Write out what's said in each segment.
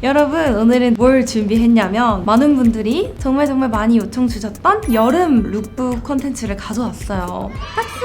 안녕하세요. 여러분, 오늘은 뭘 준비했냐면 많은 분들이 정말 많이 요청 주셨던 여름 룩북 콘텐츠를 가져왔어요. 박수!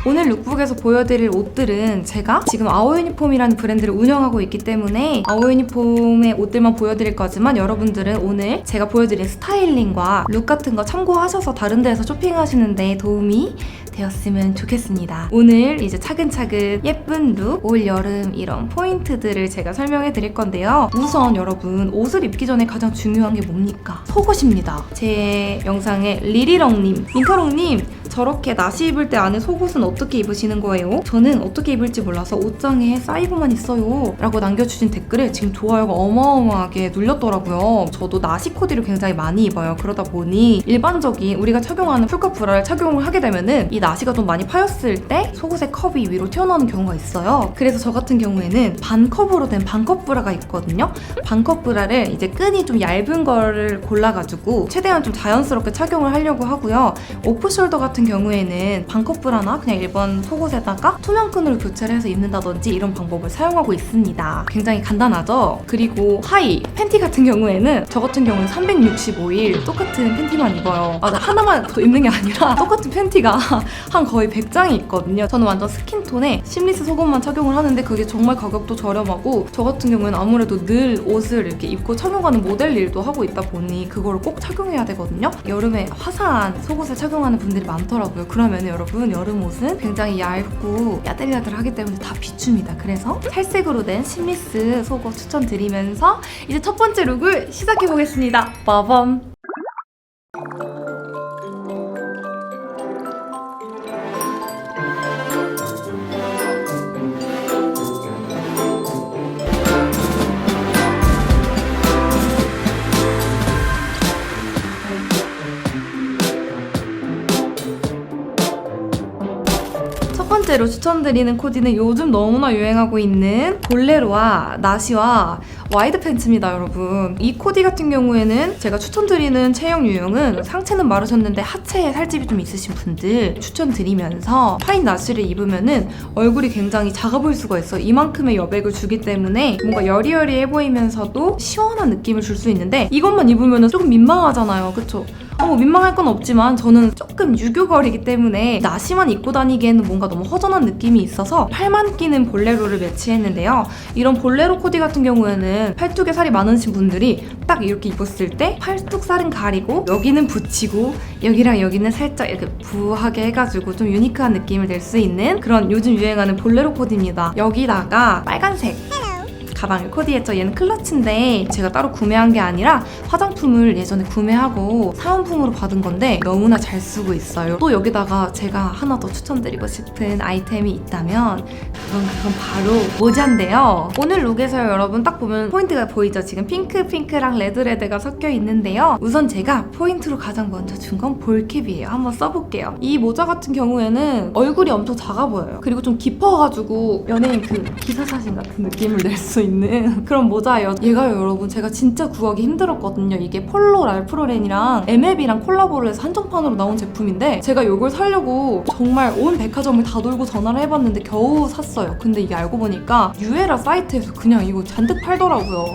오늘 룩북에서 보여드릴 옷들은 제가 지금 아오유니폼이라는 브랜드를 운영하고 있기 때문에 아오유니폼의 옷들만 보여드릴 거지만 여러분들은 오늘 제가 보여드린 스타일링과 룩 같은 거 참고하셔서 다른 데에서 쇼핑하시는데 도움이 되었으면 좋겠습니다. 오늘 이제 차근차근 예쁜 룩, 올 여름 이런 포인트들을 제가 설명해 드릴 건데요. 우선 여러분, 옷을 입기 전에 가장 중요한 게 뭡니까? 속옷입니다. 제 영상에 리리렁님, 민터롱님, 저렇게 나시 입을 때 안에 속옷은 어떻게 입으시는 거예요? 저는 어떻게 입을지 몰라서 옷장에 사이버만 있어요 라고 남겨주신 댓글에 지금 좋아요가 어마어마하게 눌렸더라고요. 저도 나시 코디를 굉장히 많이 입어요. 그러다 보니 일반적인 우리가 착용하는 풀컵 브라를 착용을 하게 되면은 이 나시가 좀 많이 파였을 때 속옷의 컵이 위로 튀어나오는 경우가 있어요. 그래서 저 같은 경우에는 반컵으로 된 반컵 브라가 있거든요. 반컵 브라를 이제 끈이 좀 얇은 거를 골라가지고 최대한 좀 자연스럽게 착용을 하려고 하고요. 오프숄더 같은 경우에는 반컵 브라나 그냥 일반 속옷에다가 투명 끈으로 교체를 해서 입는다든지 이런 방법을 사용하고 있습니다. 굉장히 간단하죠? 그리고 하의, 팬티 같은 경우에는 저 같은 경우는 365일 똑같은 팬티만 입어요. 나 하나만 더 입는 게 아니라 똑같은 팬티가 한 거의 100장이 있거든요. 저는 완전 스킨톤에 심리스 속옷만 착용을 하는데 그게 정말 가격도 저렴하고 저 같은 경우에는 아무래도 늘 옷을 이렇게 입고 착용하는 모델 일도 하고 있다 보니 그거를 꼭 착용해야 되거든요. 여름에 화사한 속옷을 착용하는 분들이 많더라고요. 그러면 여러분, 여름 옷은 굉장히 얇고 야들야들하기 때문에 다 비춥니다. 그래서 살색으로 된 심리스 속옷 추천드리면서 이제 첫 번째 룩을 시작해보겠습니다. 빠밤! 첫 번째로 추천드리는 코디는 요즘 너무나 유행하고 있는 볼레로와 나시와 와이드 팬츠입니다, 여러분. 이 코디 같은 경우에는 제가 추천드리는 체형 유형은 상체는 마르셨는데 하체에 살집이 좀 있으신 분들 추천드리면서 파인 나시를 입으면은 얼굴이 굉장히 작아 보일 수가 있어요. 이만큼의 여백을 주기 때문에 뭔가 여리여리해 보이면서도 시원한 느낌을 줄 수 있는데 이것만 입으면은 조금 민망하잖아요, 그쵸? 민망할 건 없지만 저는 조금 유교걸이기 때문에 나시만 입고 다니기에는 뭔가 너무 허전한 느낌이 있어서 팔만 끼는 볼레로를 매치했는데요. 이런 볼레로 코디 같은 경우에는 팔뚝에 살이 많으신 분들이 딱 이렇게 입었을 때 팔뚝 살은 가리고 여기는 붙이고 여기랑 여기는 살짝 이렇게 부하게 해가지고 좀 유니크한 느낌을 낼 수 있는 그런 요즘 유행하는 볼레로 코디입니다. 여기다가 빨간색 가방을 코디했죠. 얘는 클러치인데 제가 따로 구매한 게 아니라 화장품을 예전에 구매하고 사은품으로 받은 건데 너무나 잘 쓰고 있어요. 또 여기다가 제가 하나 더 추천드리고 싶은 아이템이 있다면 그건 바로 모자인데요. 오늘 룩에서 여러분 딱 보면 포인트가 보이죠? 지금 핑크랑 레드가 섞여 있는데요. 우선 제가 포인트로 가장 먼저 준 건 볼캡이에요. 한번 써볼게요. 이 모자 같은 경우에는 얼굴이 엄청 작아 보여요. 그리고 좀 깊어가지고 연예인 그 기사사진 같은 느낌을 낼 수 있는 그런 모자예요. 얘가요, 여러분, 제가 진짜 구하기 힘들었거든요. 이게 폴로 랄프로렌이랑 MLB랑 콜라보를 해서 한정판으로 나온 제품인데 제가 이걸 사려고 정말 온 백화점을 다 돌고 전화를 해봤는데 겨우 샀어요. 근데 이게 알고 보니까 유에라 사이트에서 그냥 이거 잔뜩 팔더라고요.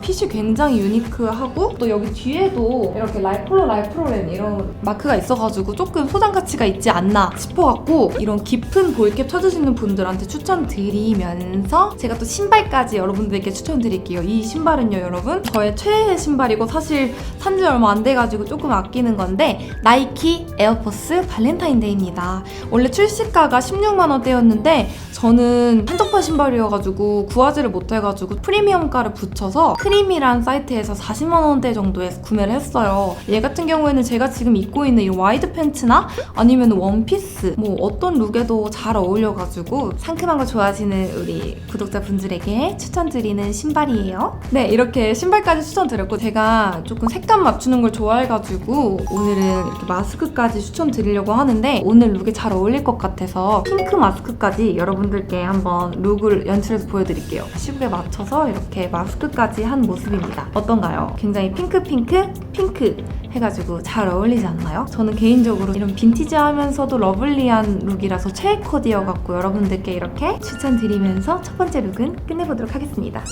핏이 굉장히 유니크하고 또 여기 뒤에도 이렇게 랄프로렌 이런 마크가 있어가지고 조금 소장 가치가 있지 않나 싶어갖고 이런 깊은 볼캡 찾으시는 분들한테 추천드리면서 제가 또 신발까지 여러분들께 추천드릴게요. 이 신발은요, 여러분, 저의 최애 신발이고 사실 산지 얼마 안 돼가지고 조금 아끼는 건데 나이키 에어포스 발렌타인데이입니다. 원래 출시가가 16만 원대였는데 저는 한정판 신발이어가지고 구하지를 못해가지고 프리미엄가를 붙여서 크림이란 사이트에서 40만 원대 정도에 구매를 했어요. 얘 같은 경우에는 제가 지금 입고 있는 이 와이드 팬츠나 아니면 원피스 뭐 어떤 룩에도 잘 어울려가지고 상큼한 거 좋아하시는 우리 구독자분들에게 추천드리는 신발이에요. 네, 이렇게 신발까지 추천드렸고 제가 조금 색감 맞추는 걸 좋아해가지고 오늘은 이렇게 마스크까지 추천드리려고 하는데 오늘 룩에 잘 어울릴 것 같아서 핑크 마스크까지 여러분들께 한번 룩을 연출해서 보여드릴게요. 시국에 맞춰서 이렇게 마스크까지 한 모습입니다. 어떤가요? 굉장히 핑크 해가지고 잘 어울리지 않나요? 저는 개인적으로 이런 빈티지하면서도 러블리한 룩이라서 최애 코디여갖고 여러분들께 이렇게 추천드리면서 첫 번째 룩은 끝내보도록 하겠습니다.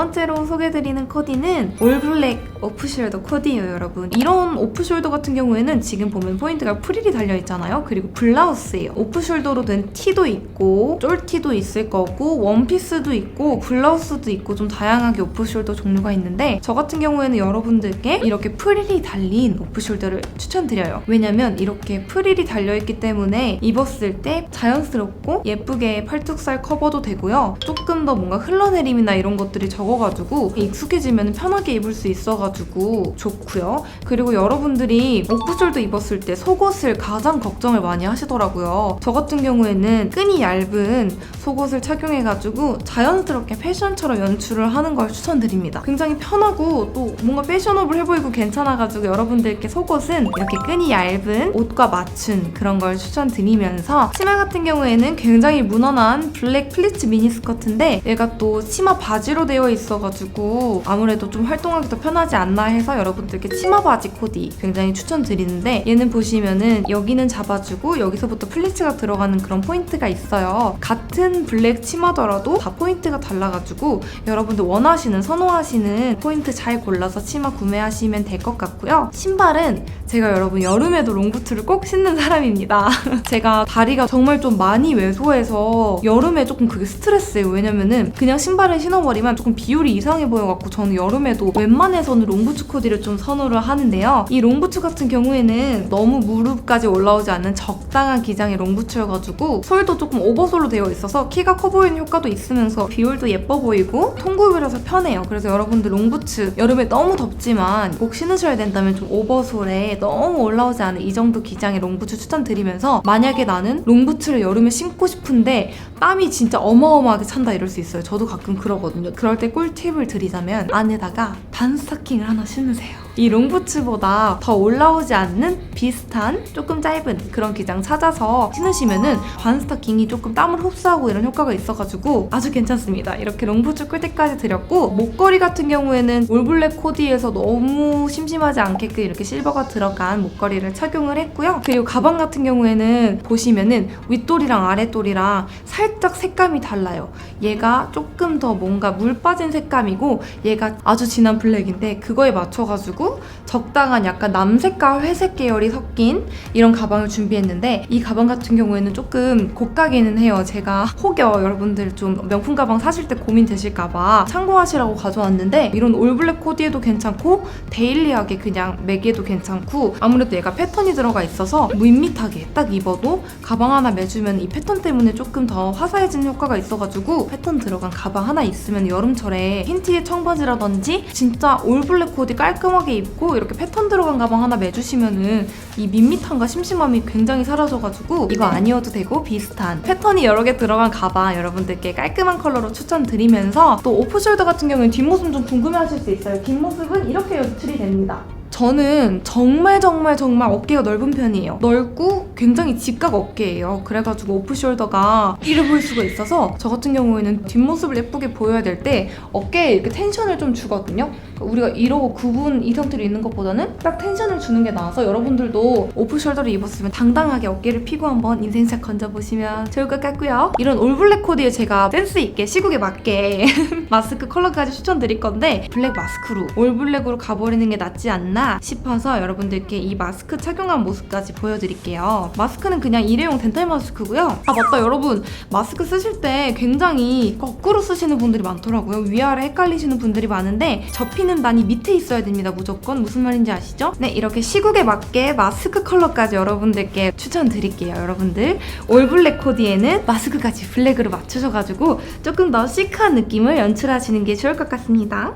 번째로 소개해드리는 코디는 올블랙 오프숄더 코디예요, 여러분. 이런 오프숄더 같은 경우에는 지금 보면 포인트가 프릴이 달려있잖아요. 그리고 블라우스예요. 오프숄더로 된 티도 있고 쫄티도 있을 거고 원피스도 있고 블라우스도 있고 좀 다양하게 오프숄더 종류가 있는데 저 같은 경우에는 여러분들께 이렇게 프릴이 달린 오프숄더를 추천드려요. 왜냐면 이렇게 프릴이 달려있기 때문에 입었을 때 자연스럽고 예쁘게 팔뚝살 커버도 되고요. 조금 더 뭔가 흘러내림이나 이런 것들이 적어가지고 익숙해지면 편하게 입을 수 있어가지고 좋고요. 그리고 여러분들이 오프숄더 입었을 때 속옷을 가장 걱정을 많이 하시더라고요. 저 같은 경우에는 끈이 얇은 속옷을 착용해가지고 자연스럽게 패션처럼 연출을 하는 걸 추천드립니다. 굉장히 편하고 또 뭔가 패셔너블해 보이고 괜찮아가지고 여러분들께 속옷은 이렇게 끈이 얇은 옷과 맞춘 그런 걸 추천드리면서 치마 같은 경우에는 굉장히 무난한 블랙 플리츠 미니스커트인데 얘가 또 치마 바지로 되어 있어가지고 아무래도 좀 활동하기 더 편하지 않나 해서 여러분들께 치마 바지 코디 굉장히 추천드리는데 얘는 보시면은 여기는 잡아주고 여기서부터 플리츠가 들어가는 그런 포인트가 있어요. 같은 블랙 치마더라도 다 포인트가 달라가지고 여러분들 원하시는 선호하시는 포인트 잘 골라서 치마 구매하시면 될 것 같고요. 신발은 제가 여러분 여름에도 롱부츠를 꼭 신는 사람입니다. 제가 다리가 정말 좀 많이 왜소해서 여름에 조금 그게 스트레스예요. 왜냐면은 그냥 신발을 신어버리면 조금 비율이 이상해 보여갖고 저는 여름에도 웬만해서는 롱부츠 코디를 좀 선호를 하는데요. 이 롱부츠 같은 경우에는 너무 무릎까지 올라오지 않는 적당한 기장의 롱부츠여가지고 솔도 조금 오버솔로 되어 있어서 키가 커 보이는 효과도 있으면서 비율도 예뻐 보이고 통굽이라서 편해요. 그래서 여러분들 롱부츠 여름에 너무 덥지만 꼭 신으셔야 된다면 좀 오버솔에 너무 올라오지 않은 이 정도 기장의 롱부츠 추천드리면서 만약에 나는 롱부츠를 여름에 신고 싶은데 땀이 진짜 어마어마하게 찬다 이럴 수 있어요. 저도 가끔 그러거든요. 그럴 때 꿀팁을 드리자면 안에다가 반 스타킹을 하나 신으세요. 이 롱부츠보다 더 올라오지 않는 비슷한 조금 짧은 그런 기장 찾아서 신으시면은 반 스타킹이 조금 땀을 흡수하고 이런 효과가 있어가지고 아주 괜찮습니다. 이렇게 롱부츠 꿀팁까지 드렸고 목걸이 같은 경우에는 올블랙 코디에서 너무 심심하지 않게끔 이렇게 실버가 들어간 목걸이를 착용을 했고요. 그리고 가방 같은 경우에는 보시면은 윗돌이랑 아랫돌이랑 살짝 색감이 달라요. 얘가 조금 더 뭔가 물 빠진 색감이고 얘가 아주 진한 블랙인데 그거에 맞춰가지고 적당한 약간 남색과 회색 계열이 섞인 이런 가방을 준비했는데 이 가방 같은 경우에는 조금 고가기는 해요. 제가 혹여 여러분들 좀 명품 가방 사실 때 고민되실까봐 참고하시라고 가져왔는데 이런 올블랙 코디에도 괜찮고 데일리하게 그냥 매기에도 괜찮고 아무래도 얘가 패턴이 들어가 있어서 밋밋하게 딱 입어도 가방 하나 매주면 이 패턴 때문에 조금 더 화사해지는 효과가 있어가지고 패턴 들어간 가방 하나 있으면 여름철에 흰티에 청바지라든지 진짜 올블랙 코디 깔끔하게 입고 이렇게 패턴 들어간 가방 하나 매주시면은 이 밋밋함과 심심함이 굉장히 사라져가지고 이거 아니어도 되고 비슷한 패턴이 여러 개 들어간 가방 여러분들께 깔끔한 컬러로 추천드리면서 또 오프숄더 같은 경우는 뒷모습 좀 궁금해하실 수 있어요. 뒷모습은 이렇게 연출이 됩니다. 저는 정말 어깨가 넓은 편이에요. 넓고 굉장히 직각 어깨예요. 그래가지고 오프숄더가 이를 볼 수가 있어서 저 같은 경우에는 뒷모습을 예쁘게 보여야 될 때 어깨에 이렇게 텐션을 좀 주거든요. 그러니까 우리가 이러고 구분 이 상태로 있는 것보다는 딱 텐션을 주는 게 나아서 여러분들도 오프숄더를 입었으면 당당하게 어깨를 펴고 한번 인생샷 건져보시면 좋을 것 같고요. 이런 올블랙 코디에 제가 센스 있게 시국에 맞게 마스크 컬러까지 추천드릴 건데 블랙 마스크로 올블랙으로 가버리는 게 낫지 않나 싶어서 여러분들께 이 마스크 착용한 모습까지 보여드릴게요. 마스크는 그냥 일회용 덴탈 마스크고요. 아 맞다, 여러분 마스크 쓰실 때 굉장히 거꾸로 쓰시는 분들이 많더라고요. 위아래 헷갈리시는 분들이 많은데 접히는 단이 밑에 있어야 됩니다. 무조건. 무슨 말인지 아시죠? 네, 이렇게 시국에 맞게 마스크 컬러까지 여러분들께 추천드릴게요. 여러분들 올블랙 코디에는 마스크까지 블랙으로 맞추셔가지고 조금 더 시크한 느낌을 연출하시는 게 좋을 것 같습니다.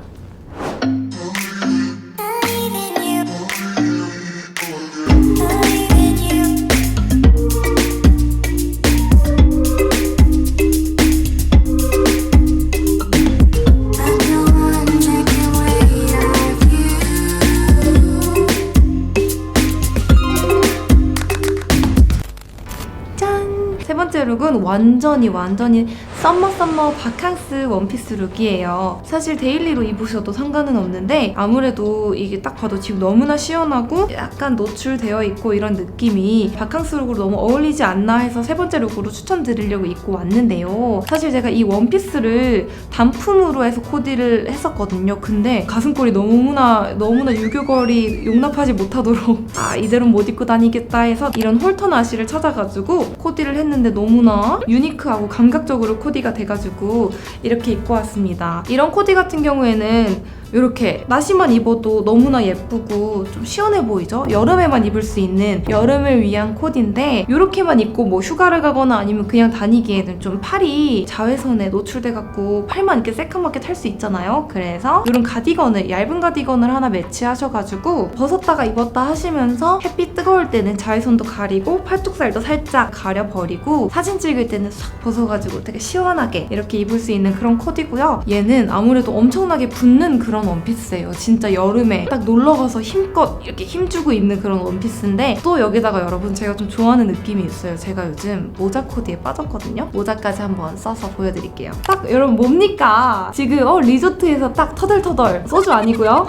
세 번째 룩은 완전히 썸머 바캉스 원피스 룩이에요. 사실 데일리로 입으셔도 상관은 없는데 아무래도 이게 딱 봐도 지금 너무나 시원하고 약간 노출되어 있고 이런 느낌이 바캉스 룩으로 너무 어울리지 않나 해서 세 번째 룩으로 추천드리려고 입고 왔는데요. 사실 제가 이 원피스를 단품으로 해서 코디를 했었거든요. 근데 가슴골이 너무나 유교걸이 용납하지 못하도록 이대로 못 입고 다니겠다 해서 이런 홀터 나시를 찾아가지고 코디를 했는데 너무나 유니크하고 감각적으로 코디가 돼가지고 이렇게 입고 왔습니다. 이런 코디 같은 경우에는 이렇게 나시만 입어도 너무나 예쁘고 좀 시원해 보이죠? 여름에만 입을 수 있는 여름을 위한 코디인데 이렇게만 입고 뭐 휴가를 가거나 아니면 그냥 다니기에는 좀 팔이 자외선에 노출돼갖고 팔만 이렇게 새까맣게 탈 수 있잖아요. 그래서 이런 가디건을, 얇은 가디건을 하나 매치하셔가지고 벗었다가 입었다 하시면서 햇빛 뜨거울 때는 자외선도 가리고 팔뚝살도 살짝 가려버리고 사진 찍을 때는 싹 벗어가지고 되게 시원하게 이렇게 입을 수 있는 그런 코디고요. 얘는 아무래도 엄청나게 붙는 그런 원피스예요. 진짜 여름에 딱 놀러가서 힘껏 이렇게 힘주고 입는 그런 원피스인데 또 여기다가 여러분 제가 좀 좋아하는 느낌이 있어요. 제가 요즘 모자 코디에 빠졌거든요. 모자까지 한번 써서 보여드릴게요. 딱 여러분 뭡니까? 지금 리조트에서 딱 터덜터덜 소주 아니고요.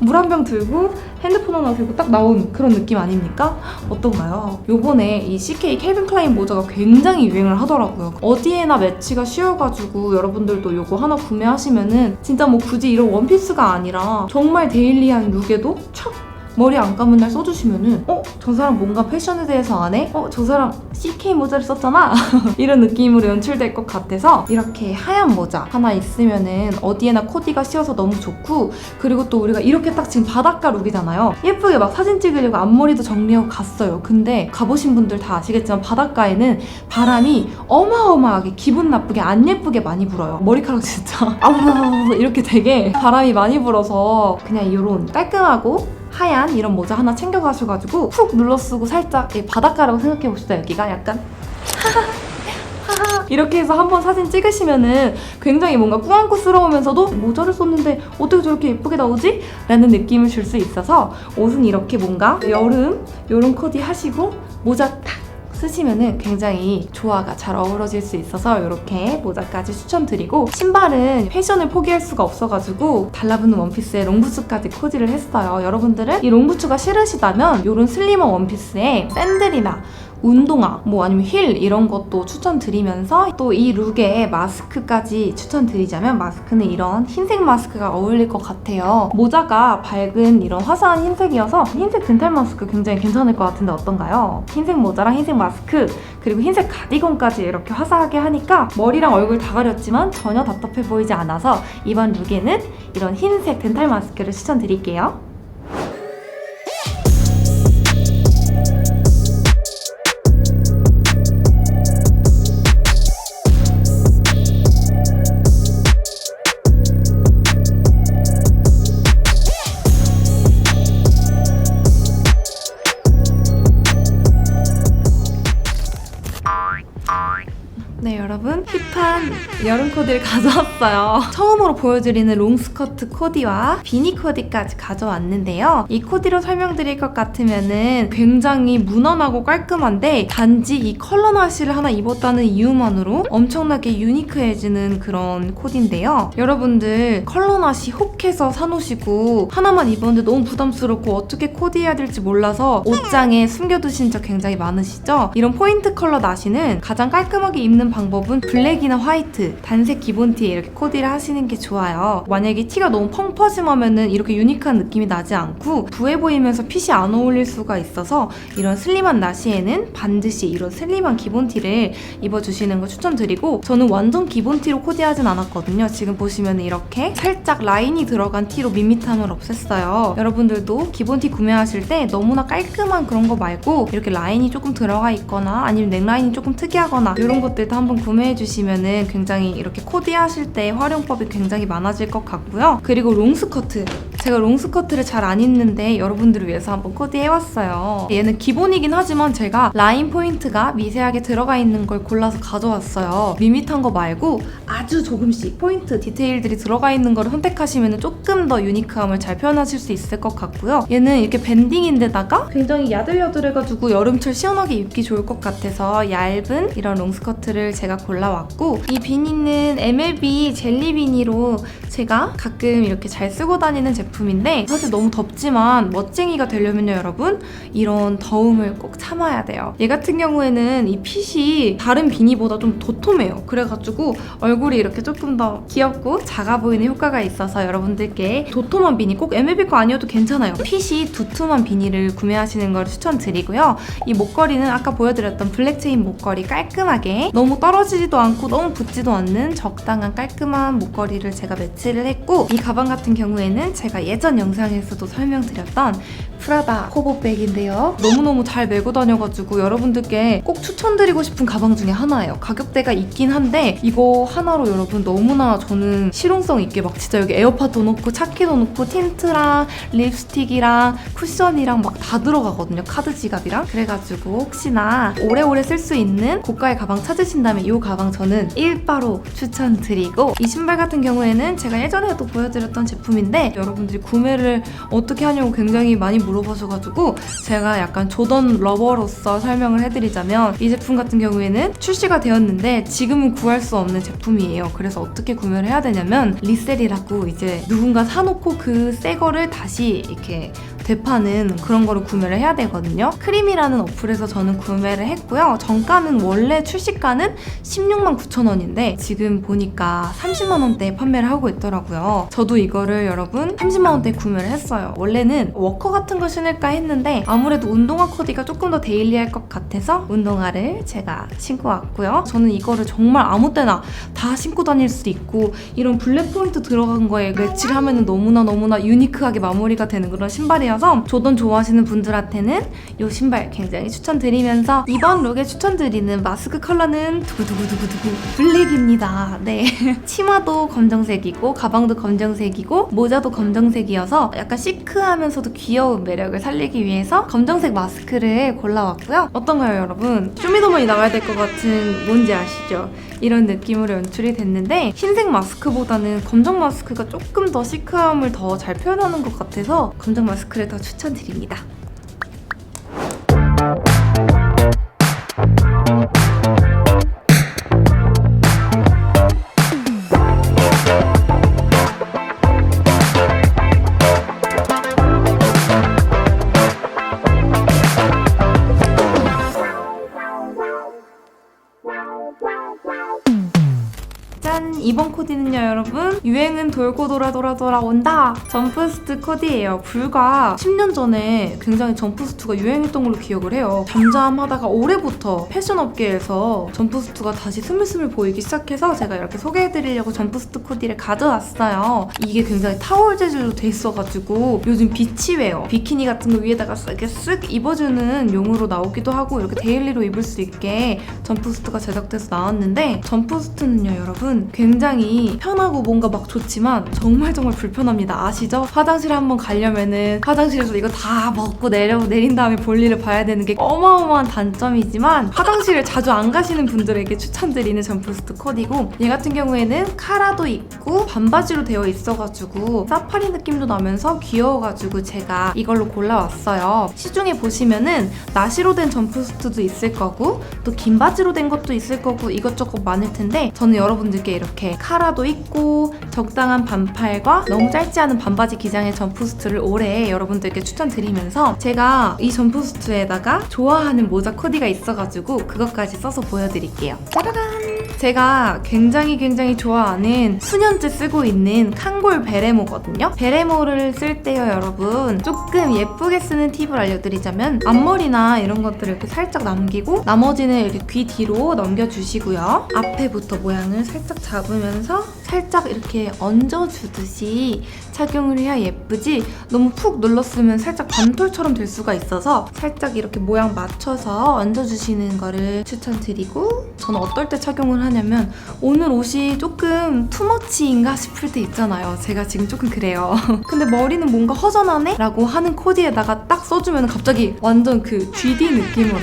물 한 병 들고 핸드폰 하나 들고 딱 나온 그런 느낌 아닙니까? 어떤가요? 요번에 이 CK 캘빈 클라인 모자가 굉장히 유행을 하더라고요. 어디에나 매치가 쉬워가지고 여러분들도 요거 하나 구매하시면은 진짜 뭐 굳이 이런 원피스가 아니라 정말 데일리한 룩에도 촥 머리 안 감은 날 써주시면은 저 사람 뭔가 패션에 대해서 안 해? 저 사람 CK 모자를 썼잖아? 이런 느낌으로 연출될 것 같아서 이렇게 하얀 모자 하나 있으면은 어디에나 코디가 씌워서 너무 좋고, 그리고 또 우리가 이렇게 딱 지금 바닷가 룩이잖아요. 예쁘게 막 사진 찍으려고 앞머리도 정리하고 갔어요. 근데 가보신 분들 다 아시겠지만 바닷가에는 바람이 어마어마하게 기분 나쁘게 안 예쁘게 많이 불어요. 머리카락 진짜 아우 이렇게 되게 바람이 많이 불어서 그냥 이런 깔끔하고 하얀 이런 모자 하나 챙겨가셔가지고 푹 눌러쓰고 살짝 바닷가라고 생각해봅시다. 여기가 약간 이렇게 해서 한번 사진 찍으시면은 굉장히 뭔가 꾸안꾸스러우면서도 모자를 썼는데 어떻게 저렇게 예쁘게 나오지? 라는 느낌을 줄 수 있어서 옷은 이렇게 뭔가 여름 요런 코디 하시고 모자 탁 쓰시면은 굉장히 조화가 잘 어우러질 수 있어서 이렇게 모자까지 추천드리고, 신발은 패션을 포기할 수가 없어가지고 달라붙는 원피스에 롱부츠까지 코디를 했어요. 여러분들은 이 롱부츠가 싫으시다면 이런 슬리머 원피스에 샌들이나 운동화, 뭐 아니면 힐 이런 것도 추천드리면서 또 이 룩에 마스크까지 추천드리자면 마스크는 이런 흰색 마스크가 어울릴 것 같아요. 모자가 밝은 이런 화사한 흰색이어서 흰색 덴탈 마스크 굉장히 괜찮을 것 같은데 어떤가요? 흰색 모자랑 흰색 마스크 그리고 흰색 가디건까지 이렇게 화사하게 하니까 머리랑 얼굴 다 가렸지만 전혀 답답해 보이지 않아서 이번 룩에는 이런 흰색 덴탈 마스크를 추천드릴게요. 네, 여러분 힙한 여름 코디를 가져왔어요. 처음으로 보여드리는 롱스커트 코디와 비니 코디까지 가져왔는데요. 이 코디로 설명드릴 것 같으면은 굉장히 무난하고 깔끔한데 단지 이 컬러 나시를 하나 입었다는 이유만으로 엄청나게 유니크해지는 그런 코디인데요. 여러분들 컬러 나시 혹해서 사놓으시고 하나만 입었는데 너무 부담스럽고 어떻게 코디해야 될지 몰라서 옷장에 숨겨두신 적 굉장히 많으시죠? 이런 포인트 컬러 나시는 가장 깔끔하게 입는 방법은 블랙이나 화이트, 단색 기본티에 이렇게 코디를 하시는 게 좋아요. 만약에 티가 너무 펑퍼짐하면은 이렇게 유니크한 느낌이 나지 않고 부해 보이면서 핏이 안 어울릴 수가 있어서 이런 슬림한 나시에는 반드시 이런 슬림한 기본티를 입어주시는 거 추천드리고, 저는 완전 기본티로 코디하진 않았거든요. 지금 보시면 이렇게 살짝 라인이 들어간 티로 밋밋함을 없앴어요. 여러분들도 기본티 구매하실 때 너무나 깔끔한 그런 거 말고 이렇게 라인이 조금 들어가 있거나 아니면 넥라인이 조금 특이하거나 이런 것들도 한번 구매해주시면은 굉장히 이렇게 코디하실 때 활용법이 굉장히 많아질 것 같고요. 그리고 롱스커트 제가 롱스커트를 잘 안 입는데 여러분들을 위해서 한번 코디해왔어요. 얘는 기본이긴 하지만 제가 라인 포인트가 미세하게 들어가 있는 걸 골라서 가져왔어요. 밋밋한 거 말고 아주 조금씩 포인트, 디테일들이 들어가 있는 거를 선택하시면 조금 더 유니크함을 잘 표현하실 수 있을 것 같고요. 얘는 이렇게 밴딩인데다가 굉장히 야들야들해가지고 여름철 시원하게 입기 좋을 것 같아서 얇은 이런 롱스커트를 제가 골라왔고, 이 비니는 MLB 젤리 비니로 제가 가끔 이렇게 잘 쓰고 다니는 제품인데, 사실 너무 덥지만 멋쟁이가 되려면요 여러분, 이런 더움을 꼭 참아야 돼요. 얘 같은 경우에는 이 핏이 다른 비니보다 좀 도톰해요. 그래가지고 얼굴이 이렇게 조금 더 귀엽고 작아 보이는 효과가 있어서 여러분들께 도톰한 비니, 꼭 MLB 거 아니어도 괜찮아요. 핏이 두툼한 비니를 구매하시는 걸 추천드리고요. 이 목걸이는 아까 보여드렸던 블랙체인 목걸이, 깔끔하게 너무 떨어지지도 않고 너무 붙지도 않는 적당한 깔끔한 목걸이를 제가 매치를 했고, 이 가방 같은 경우에는 제가 예전 영상에서도 설명드렸던 프라다 호보백인데요. 너무너무 잘 메고 다녀가지고 여러분들께 꼭 추천드리고 싶은 가방 중에 하나예요. 가격대가 있긴 한데 이거 하나로 여러분 너무나 저는 실용성 있게 막 진짜 여기 에어팟도 넣고 차키도 넣고 틴트랑 립스틱이랑 쿠션이랑 막 다 들어가거든요. 카드 지갑이랑. 그래가지고 혹시나 오래오래 쓸 수 있는 고가의 가방 찾으신다면 이 가방 저는 1바로 추천드리고, 이 신발 같은 경우에는 제가 예전에도 보여드렸던 제품인데 여러분들이 구매를 어떻게 하냐고 굉장히 많이 물어보셔가지고 제가 약간 조던 러버로서 설명을 해드리자면, 이 제품 같은 경우에는 출시가 되었는데 지금은 구할 수 없는 제품이에요. 그래서 어떻게 구매를 해야 되냐면 리셀이라고 이제 누군가 사놓고 그 새 거를 다시 이렇게 되파는 그런 거를 구매를 해야 되거든요. 크림이라는 어플에서 저는 구매를 했고요. 정가는 원래 출시가는 16만 9천 원인데 지금 보니까 30만 원대에 판매를 하고 있더라고요. 저도 이거를 여러분 30만 원대에 구매를 했어요. 원래는 워커 같은 거 신을까 했는데 아무래도 운동화 코디가 조금 더 데일리할 것 같아서 운동화를 제가 신고 왔고요. 저는 이거를 정말 아무 때나 다 신고 다닐 수도 있고, 이런 블랙 포인트 들어간 거에 매치를 하면 너무나 유니크하게 마무리가 되는 그런 신발이어서 조던 좋아하시는 분들한테는 이 신발 굉장히 추천드리면서, 이번 룩에 추천드리는 마스크 컬러는 두구두구두구두구 블랙입니다. 네. 치마도 검정색이고 가방도 검정색이고 모자도 검정색이어서 약간 시크하면서도 귀여운 매력을 살리기 위해서 검정색 마스크를 골라왔고요. 어떤가요 여러분? 쇼미더머니 나가야 될 것 같은, 뭔지 아시죠? 이런 느낌으로 연출이 됐는데 흰색 마스크보다는 검정 마스크가 조금 더 시크함을 더 잘 표현하는 것 같아서 검정 마스크를 더 추천드립니다. 짠! 이번 코디는요 여러분, 유행은 돌고 돌아온다! 점프스트 코디예요. 불과 10년 전에 굉장히 점프스트가 유행했던 걸로 기억을 해요. 잠잠하다가 올해부터 패션 업계에서 점프스트가 다시 스물스물 보이기 시작해서 제가 이렇게 소개해드리려고 점프스트 코디를 가져왔어요. 이게 굉장히 타월 재질로 돼 있어가지고 요즘 비치웨어, 비키니 같은 거 위에다가 이렇게 쓱 입어주는 용으로 나오기도 하고 이렇게 데일리로 입을 수 있게 점프스트가 제작돼서 나왔는데, 점프스트는요 여러분 굉장히 편하고 뭔가 막 좋지만 정말 불편합니다. 아시죠? 화장실 한번 가려면은 화장실에서 이거 다 먹고 내린 다음에 볼일을 봐야 되는 게 어마어마한 단점이지만, 화장실을 자주 안 가시는 분들에게 추천드리는 점프스트 코디고, 얘 같은 경우에는 카라도 있고 반바지로 되어 있어가지고 사파리 느낌도 나면서 귀여워가지고 제가 이걸로 골라왔어요. 시중에 보시면은 나시로 된 점프스트도 있을 거고 또 긴 바지로 된 것도 있을 거고 이것저것 많을 텐데, 저는 여러분들께 이렇게 카라도 있고 적당한 반팔과 너무 짧지 않은 반바지 기장의 점프스트를 올해 여러분들께 추천드리면서, 제가 이 점프스트에다가 좋아하는 모자 코디가 있어가지고 그것까지 써서 보여드릴게요. 짜라란! 제가 굉장히 좋아하는 수년째 쓰고 있는 칸골 베레모거든요. 베레모를 쓸 때요 여러분, 조금 예쁘게 쓰는 팁을 알려드리자면 앞머리나 이런 것들을 이렇게 살짝 남기고 나머지는 이렇게 귀 뒤로 넘겨주시고요. 앞에부터 모양을 살짝 잡으면서 살짝 이렇게 얹어주듯이 착용을 해야 예쁘지, 너무 푹 눌렀으면 살짝 밤톨처럼 될 수가 있어서 살짝 이렇게 모양 맞춰서 얹어주시는 거를 추천드리고, 저는 어떨 때 착용을 생각을 하냐면 오늘 옷이 조금 투머치인가 싶을 때 있잖아요. 제가 지금 조금 그래요. 근데 머리는 뭔가 허전하네? 라고 하는 코디에다가 딱 써주면 갑자기 완전 그 GD 느낌으로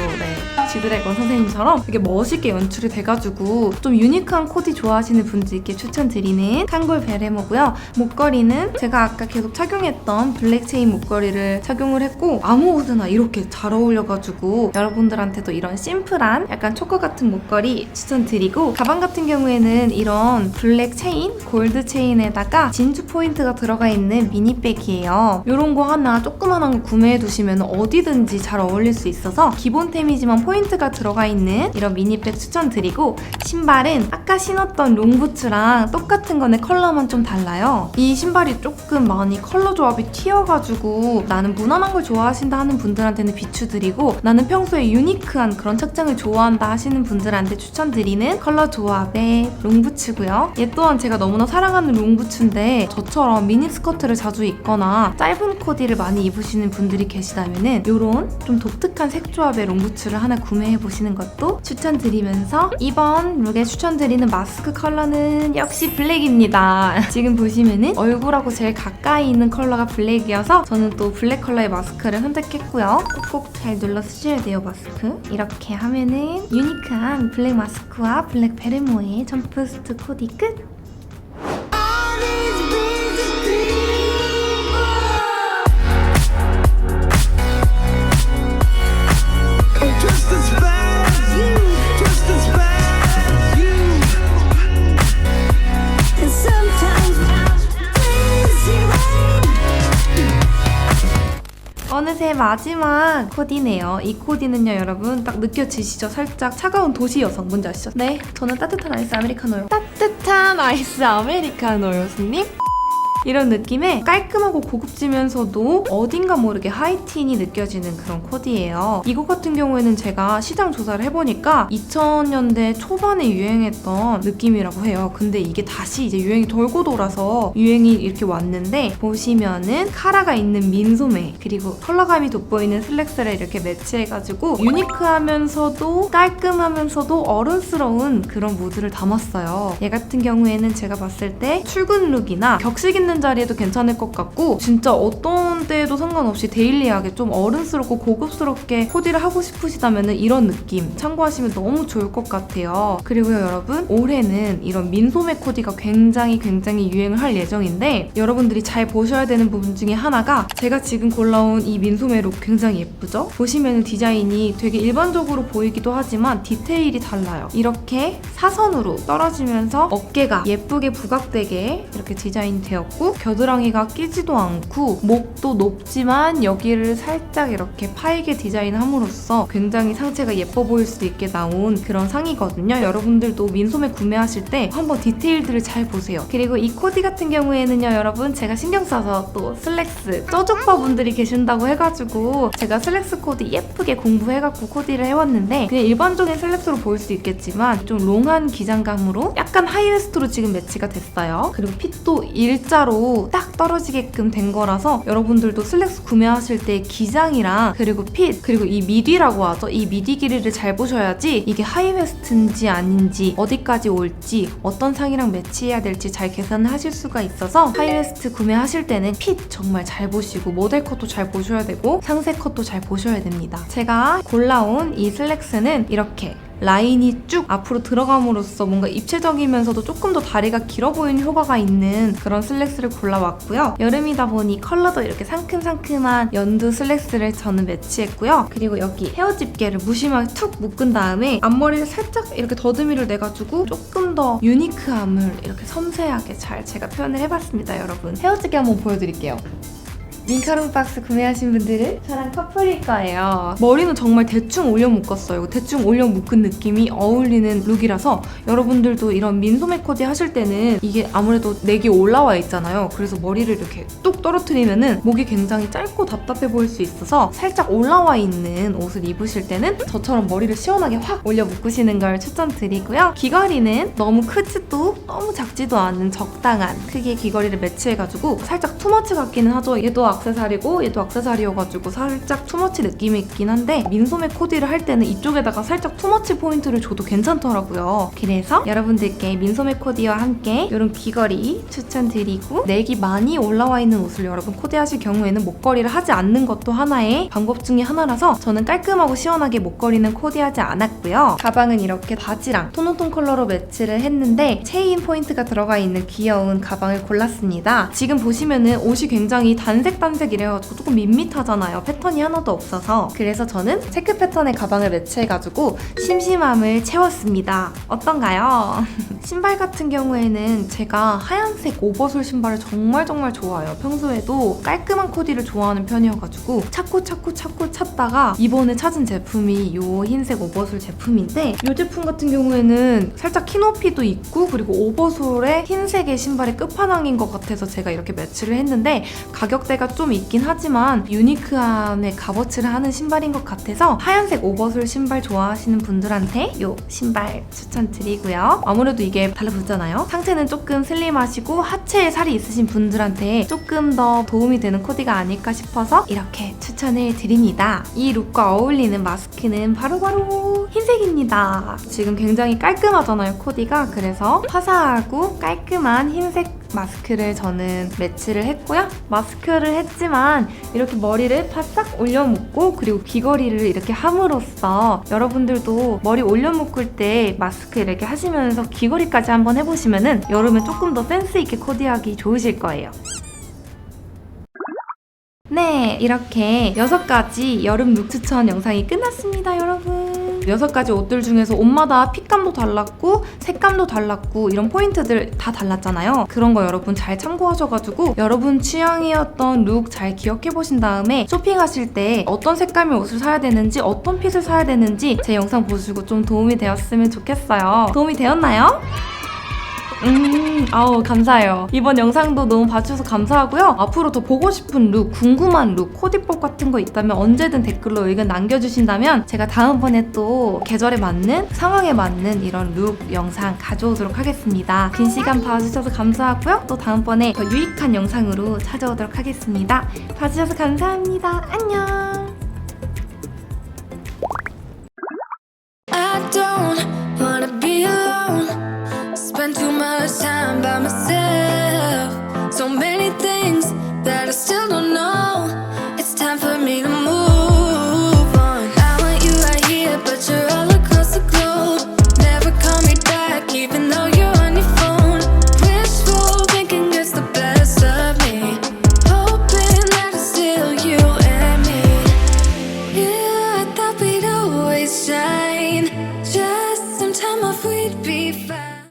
G드래곤 선생님처럼 되게 멋있게 연출이 돼가지고 좀 유니크한 코디 좋아하시는 분들께 추천드리는 칸골 베레모고요. 목걸이는 제가 아까 계속 착용했던 블랙 체인 목걸이를 착용을 했고 아무 옷이나 이렇게 잘 어울려가지고 여러분들한테도 이런 심플한 약간 초코 같은 목걸이 추천드리고, 가방 같은 경우에는 이런 블랙 체인, 골드 체인에다가 진주 포인트가 들어가 있는 미니백이에요. 이런 거 하나 조그만한 거 구매해 두시면 어디든지 잘 어울릴 수 있어서 기본템이지만 포인트가 들어가 있는 이런 미니백 추천드리고, 신발은 아까 신었던 롱부츠랑 똑같은 건데 컬러만 좀 달라요. 이 신발이 조금 많이 컬러 조합이 튀어가지고 나는 무난한 걸 좋아하신다 하는 분들한테는 비추드리고, 나는 평소에 유니크한 그런 착장을 좋아한다 하시는 분들한테 추천드리는 컬러 조합의 롱부츠고요. 얘 또한 제가 너무나 사랑하는 롱부츠인데 저처럼 미니스커트를 자주 입거나 짧은 코디를 많이 입으시는 분들이 계시다면 이런 좀 독특한 색 조합의 롱부츠를 하나 구매해보시는 것도 추천드리면서, 이번 룩에 추천드리는 마스크 컬러는 역시 블랙입니다. 지금 보시면은 얼굴하고 제일 가까이 있는 컬러가 블랙이어서 저는 또 블랙 컬러의 마스크를 선택했고요. 꼭 잘 눌러 쓰셔야 돼요, 마스크. 이렇게 하면은 유니크한 블랙 마스크와 블랙 베레모의 점프스트 코디 끝! 어느새 마지막 코디네요. 이 코디는요, 여러분 딱 느껴지시죠? 살짝 차가운 도시 여성, 뭔지 아시죠? 네, 저는 따뜻한 아이스 아메리카노요. 따뜻한 아이스 아메리카노요, 손님. 이런 느낌의 깔끔하고 고급지면서도 어딘가 모르게 하이틴이 느껴지는 그런 코디예요. 이거 같은 경우에는 제가 시장 조사를 해보니까 2000년대 초반에 유행했던 느낌이라고 해요. 근데 이게 다시 이제 유행이 돌고 돌아서 유행이 이렇게 왔는데, 보시면은 카라가 있는 민소매 그리고 컬러감이 돋보이는 슬랙스를 이렇게 매치해가지고 유니크하면서도 깔끔하면서도 어른스러운 그런 무드를 담았어요. 얘 같은 경우에는 제가 봤을 때 출근 룩이나 격식 있는 자리에도 괜찮을 것 같고, 진짜 어떤 때에도 상관없이 데일리하게 좀 어른스럽고 고급스럽게 코디를 하고 싶으시다면 이런 느낌 참고하시면 너무 좋을 것 같아요. 그리고요, 여러분 올해는 이런 민소매 코디가 굉장히 유행을 할 예정인데, 여러분들이 잘 보셔야 되는 부분 중에 하나가 제가 지금 골라온 이 민소매 룩 굉장히 예쁘죠? 보시면 디자인이 되게 일반적으로 보이기도 하지만 디테일이 달라요. 이렇게 사선으로 떨어지면서 어깨가 예쁘게 부각되게 이렇게 디자인이 되었고, 겨드랑이가 끼지도 않고 목도 높지만 여기를 살짝 이렇게 파이게 디자인함으로써 굉장히 상체가 예뻐 보일 수 있게 나온 그런 상이거든요. 여러분들도 민소매 구매하실 때 한번 디테일들을 잘 보세요. 그리고 이 코디 같은 경우에는요, 여러분 제가 신경 써서 또 슬랙스 쩌족바 분들이 계신다고 해가지고 제가 슬랙스 코디 예쁘게 공부해갖고 코디를 해왔는데, 그냥 일반적인 슬랙스로 보일 수 있겠지만 좀 롱한 기장감으로 약간 하이웨스트로 지금 매치가 됐어요. 그리고 핏도 일자로 딱 떨어지게끔 된 거라서 여러분들도 슬랙스 구매하실 때 기장이랑 그리고 핏 그리고 이 미디라고 하죠. 이 미디 길이를 잘 보셔야지 이게 하이웨스트인지 아닌지 어디까지 올지 어떤 상이랑 매치해야 될지 잘 계산을 하실 수가 있어서, 하이웨스트 구매하실 때는 핏 정말 잘 보시고 모델 컷도 잘 보셔야 되고 상세 컷도 잘 보셔야 됩니다. 제가 골라온 이 슬랙스는 이렇게 라인이 쭉 앞으로 들어감으로써 뭔가 입체적이면서도 조금 더 다리가 길어 보이는 효과가 있는 그런 슬랙스를 골라왔고요. 여름이다 보니 컬러도 이렇게 상큼상큼한 연두 슬랙스를 저는 매치했고요. 그리고 여기 헤어 집게를 무심하게 툭 묶은 다음에 앞머리를 살짝 이렇게 더듬이를 내가지고 조금 더 유니크함을 이렇게 섬세하게 잘 제가 표현을 해봤습니다. 여러분 헤어 집게 한번 보여드릴게요. 민카롱 박스 구매하신 분들은 저랑 커플일 거예요. 머리는 정말 대충 올려 묶었어요. 대충 올려 묶은 느낌이 어울리는 룩이라서 여러분들도 이런 민소매 코디 하실 때는 이게 아무래도 넥이 올라와 있잖아요. 그래서 머리를 이렇게 뚝 떨어뜨리면은 목이 굉장히 짧고 답답해 보일 수 있어서 살짝 올라와 있는 옷을 입으실 때는 저처럼 머리를 시원하게 확 올려 묶으시는 걸 추천드리고요. 귀걸이는 너무 크지도 너무 작지도 않은 적당한 크기의 귀걸이를 매치해가지고 살짝 투머치 같기는 하죠. 얘도 액세서리고 얘도 액세서리여가지고 살짝 투머치 느낌이 있긴 한데 민소매 코디를 할 때는 이쪽에다가 살짝 투머치 포인트를 줘도 괜찮더라고요. 그래서 여러분들께 민소매 코디와 함께 이런 귀걸이 추천드리고 넥이 많이 올라와 있는 옷을 여러분 코디하실 경우에는 목걸이를 하지 않는 것도 하나의 방법 중에 하나라서 저는 깔끔하고 시원하게 목걸이는 코디하지 않았고요. 가방은 이렇게 바지랑 톤온톤 컬러로 매치를 했는데 체인 포인트가 들어가 있는 귀여운 가방을 골랐습니다. 지금 보시면은 옷이 굉장히 단색 이래가지고 조금 밋밋하잖아요. 패턴이 하나도 없어서. 그래서 저는 체크 패턴의 가방을 매치해가지고 심심함을 채웠습니다. 어떤가요? 신발 같은 경우에는 제가 하얀색 오버솔 신발을 정말 좋아해요. 평소에도 깔끔한 코디를 좋아하는 편이어가지고 찾고 찾다가 이번에 찾은 제품이 이 흰색 오버솔 제품인데 이 제품 같은 경우에는 살짝 키높이도 있고 그리고 오버솔에 흰색의 신발의 끝판왕인 것 같아서 제가 이렇게 매치를 했는데 가격대가 좀 있긴 하지만 유니크함의 값어치를 하는 신발인 것 같아서 하얀색 오버솔 신발 좋아하시는 분들한테 이 신발 추천드리고요. 아무래도 이게 달라붙잖아요. 상체는 조금 슬림하시고 하체에 살이 있으신 분들한테 조금 더 도움이 되는 코디가 아닐까 싶어서 이렇게 추천을 드립니다. 이 룩과 어울리는 마스크는 바로 흰색입니다. 지금 굉장히 깔끔하잖아요, 코디가. 그래서 화사하고 깔끔한 흰색 마스크를 저는 매치를 했고요. 마스크를 했지만 이렇게 머리를 바싹 올려 묶고 그리고 귀걸이를 이렇게 함으로써 여러분들도 머리 올려 묶을 때 마스크 이렇게 하시면서 귀걸이까지 한번 해보시면은 여름에 조금 더 센스 있게 코디하기 좋으실 거예요. 네, 이렇게 6가지 여름 룩 추천 영상이 끝났습니다, 여러분. 6가지 옷들 중에서 옷마다 핏감도 달랐고 색감도 달랐고 이런 포인트들 다 달랐잖아요. 그런 거 여러분 잘 참고하셔가지고 여러분 취향이었던 룩 잘 기억해보신 다음에 쇼핑하실 때 어떤 색감의 옷을 사야 되는지 어떤 핏을 사야 되는지 제 영상 보시고 좀 도움이 되었으면 좋겠어요. 도움이 되었나요? 아우 감사해요. 이번 영상도 너무 봐주셔서 감사하고요. 앞으로 더 보고 싶은 룩, 궁금한 룩, 코디법 같은 거 있다면 언제든 댓글로 의견 남겨주신다면 제가 다음번에 또 계절에 맞는, 상황에 맞는 이런 룩 영상 가져오도록 하겠습니다. 긴 시간 봐주셔서 감사하고요. 또 다음번에 더 유익한 영상으로 찾아오도록 하겠습니다. 봐주셔서 감사합니다. 안녕. I don't wanna be alone. Spend too much time by myself. So many things that I still don't know.